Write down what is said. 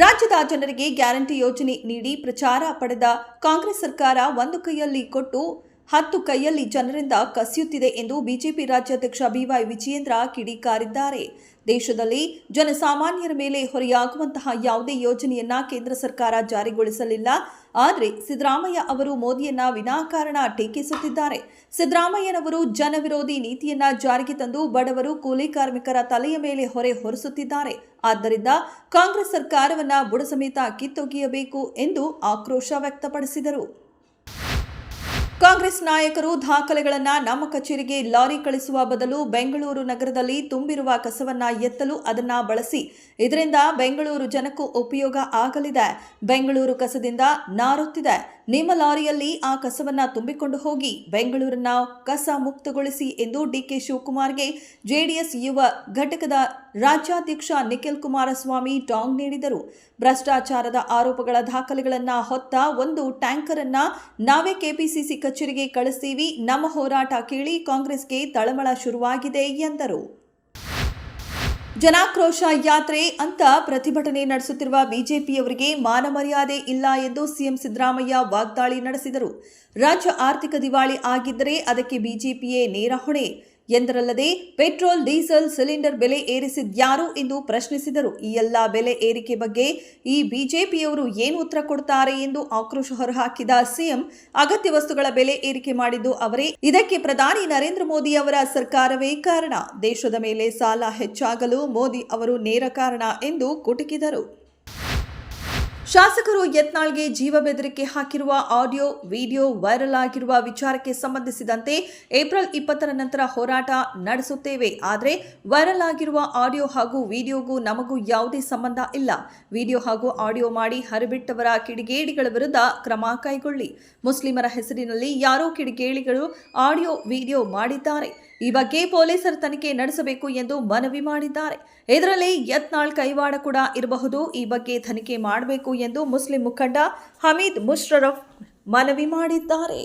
ರಾಜ್ಯದ ಜನರಿಗೆ ಗ್ಯಾರಂಟಿ ಯೋಜನೆ ನೀಡಿ ಪ್ರಚಾರ ಪಡೆದ ಕಾಂಗ್ರೆಸ್ ಸರ್ಕಾರ ಒಂದು ಕೈಯಲ್ಲಿ ಕೊಟ್ಟು 10 ಕೈಯಲ್ಲಿ ಜನರಿಂದ ಕಸಿಯುತ್ತಿದೆ ಎಂದು ಬಿಜೆಪಿ ರಾಜ್ಯಾಧ್ಯಕ್ಷ ಬಿವೈ ವಿಜಯೇಂದ್ರ ಕಿಡಿಕಾರಿದ್ದಾರೆ. ದೇಶದಲ್ಲಿ ಜನಸಾಮಾನ್ಯರ ಮೇಲೆ ಹೊರೆಯಾಗುವಂತಹ ಯಾವುದೇ ಯೋಜನೆಯನ್ನ ಕೇಂದ್ರ ಸರ್ಕಾರ ಜಾರಿಗೊಳಿಸಲಿಲ್ಲ. ಆದರೆ ಸಿದ್ದರಾಮಯ್ಯ ಅವರು ಮೋದಿಯನ್ನ ವಿನಾಕಾರಣ ಟೀಕಿಸುತ್ತಿದ್ದಾರೆ. ಸಿದ್ದರಾಮಯ್ಯನವರು ಜನವಿರೋಧಿ ನೀತಿಯನ್ನ ಜಾರಿಗೆ ತಂದು ಬಡವರು, ಕೂಲಿ ಕಾರ್ಮಿಕರ ತಲೆಯ ಮೇಲೆ ಹೊರೆ ಹೊರಿಸುತ್ತಿದ್ದಾರೆ. ಆದ್ದರಿಂದ ಕಾಂಗ್ರೆಸ್ ಸರ್ಕಾರವನ್ನ ಬುಡಸಮೇತ ಕಿತ್ತೊಗೆಯಬೇಕು ಎಂದು ಆಕ್ರೋಶ ವ್ಯಕ್ತಪಡಿಸಿದರು. ಕಾಂಗ್ರೆಸ್ ನಾಯಕರು ದಾಖಲೆಗಳನ್ನು ನಮ್ಮ ಕಚೇರಿಗೆ ಲಾರಿ ಕಳಿಸುವ ಬದಲು ಬೆಂಗಳೂರು ನಗರದಲ್ಲಿ ತುಂಬಿರುವ ಕಸವನ್ನ ಎತ್ತಲು ಅದನ್ನ ಬಳಸಿ. ಇದರಿಂದ ಬೆಂಗಳೂರು ಜನಕ್ಕೂ ಉಪಯೋಗ ಆಗಲಿದೆ. ಬೆಂಗಳೂರು ಕಸದಿಂದ ನಾರುತ್ತಿದೆ. ನಿಮ್ಮ ಲಾರಿಯಲ್ಲಿ ಆ ಕಸವನ್ನ ತುಂಬಿಕೊಂಡು ಹೋಗಿ ಬೆಂಗಳೂರನ್ನ ಕಸ ಮುಕ್ತಗೊಳಿಸಿ ಎಂದು ಡಿಕೆ ಶಿವಕುಮಾರ್ಗೆ ಜೆಡಿಎಸ್ ಯುವ ಘಟಕದ ರಾಜ್ಯಾಧ್ಯಕ್ಷ ನಿಖಿಲ್ ಕುಮಾರಸ್ವಾಮಿ ಟಾಂಗ್ ನೀಡಿದರು. ಭ್ರಷ್ಟಾಚಾರದ ಆರೋಪಗಳ ದಾಖಲೆಗಳನ್ನು ಹೊತ್ತ ಒಂದು ಟ್ಯಾಂಕರ್ ಅನ್ನ ನಾವೇ ಕೆಪಿಸಿಸಿ ಕಚೇರಿಗೆ ಕಳಿಸ್ತೀವಿ. ನಮ್ಮ ಹೋರಾಟ ಕೇಳಿ ಕಾಂಗ್ರೆಸ್ಗೆ ತಳಮಳ ಶುರುವಾಗಿದೆ ಎಂದರು. ಜನಾಕ್ರೋಶ ಯಾತ್ರೆ ಅಂತ ಪ್ರತಿಭಟನೆ ನಡೆಸುತ್ತಿರುವ ಬಿಜೆಪಿಯವರಿಗೆ ಮಾನಮರ್ಯಾದೆ ಇಲ್ಲ ಎಂದು ಸಿಎಂ ಸಿದ್ದರಾಮಯ್ಯ ವಾಗ್ದಾಳಿ ನಡೆಸಿದರು. ರಾಜ್ಯ ಆರ್ಥಿಕ ದಿವಾಳಿ ಆಗಿದ್ದರೆ ಅದಕ್ಕೆ ಬಿಜೆಪಿಯೇ ನೇರ ಹೊಣೆ ಎಂದರಲ್ಲದೆ ಪೆಟ್ರೋಲ್, ಡೀಸೆಲ್ ಸಿಲಿಂಡರ್ ಬೆಲೆ ಏರಿಸಿದ್ಯಾರು ಎಂದು ಪ್ರಶ್ನಿಸಿದರು. ಈ ಎಲ್ಲ ಬೆಲೆ ಏರಿಕೆ ಬಗ್ಗೆ ಈ ಬಿಜೆಪಿಯವರು ಏನು ಉತ್ತರ ಕೊಡ್ತಾರೆ ಎಂದು ಆಕ್ರೋಶ ಹೊರಹಾಕಿದ ಸಿಎಂ, ಅಗತ್ಯ ವಸ್ತುಗಳ ಬೆಲೆ ಏರಿಕೆ ಮಾಡಿದ್ದು ಅವರೇ, ಇದಕ್ಕೆ ಪ್ರಧಾನಿ ನರೇಂದ್ರ ಮೋದಿ ಅವರ ಸರ್ಕಾರವೇ ಕಾರಣ. ದೇಶದ ಮೇಲೆ ಸಾಲ ಹೆಚ್ಚಾಗಲು ಮೋದಿ ಅವರು ನೇರ ಕಾರಣ ಎಂದು ಕುಟುಕಿದರು. ಶಾಸಕರು ಯತ್ನಾಳ್ಗೆ ಜೀವ ಬೆದರಿಕೆ ಹಾಕಿರುವ ಆಡಿಯೋ, ವಿಡಿಯೋ ವೈರಲ್ ಆಗಿರುವ ವಿಚಾರಕ್ಕೆ ಸಂಬಂಧಿಸಿದಂತೆ ಏಪ್ರಿಲ್ 20ರ ನಂತರ ಹೋರಾಟ ನಡೆಸುತ್ತೇವೆ. ಆದರೆ ವೈರಲ್ ಆಗಿರುವ ಆಡಿಯೋ ಹಾಗೂ ವಿಡಿಯೋಗೂ ನಮಗೂ ಯಾವುದೇ ಸಂಬಂಧ ಇಲ್ಲ. ವಿಡಿಯೋ ಹಾಗೂ ಆಡಿಯೋ ಮಾಡಿ ಹರಿಬಿಟ್ಟವರ ಕಿಡಿಗೇಡಿಗಳ ವಿರುದ್ಧ ಕ್ರಮ ಕೈಗೊಳ್ಳಿ. ಮುಸ್ಲಿಮರ ಹೆಸರಿನಲ್ಲಿ ಯಾರೋ ಕಿಡಿಗೇಡಿಗಳು ಆಡಿಯೋ, ವಿಡಿಯೋ ಮಾಡಿದ್ದಾರೆ. ಈ ಬಗ್ಗೆ ಪೊಲೀಸರು ತನಿಖೆ ನಡೆಸಬೇಕು ಎಂದು ಮನವಿ ಮಾಡಿದ್ದಾರೆ. ಇದರಲ್ಲಿ ಯತ್ನಾಳ್ ಕೈವಾಡ ಕೂಡ ಇರಬಹುದು. ಈ ಬಗ್ಗೆ ತನಿಖೆ ಮಾಡಬೇಕು ಎಂದು ಮುಸ್ಲಿಂ ಮುಖಂಡ ಹಮೀದ್ ಮುಷರಫ್ ಮನವಿ ಮಾಡಿದ್ದಾರೆ.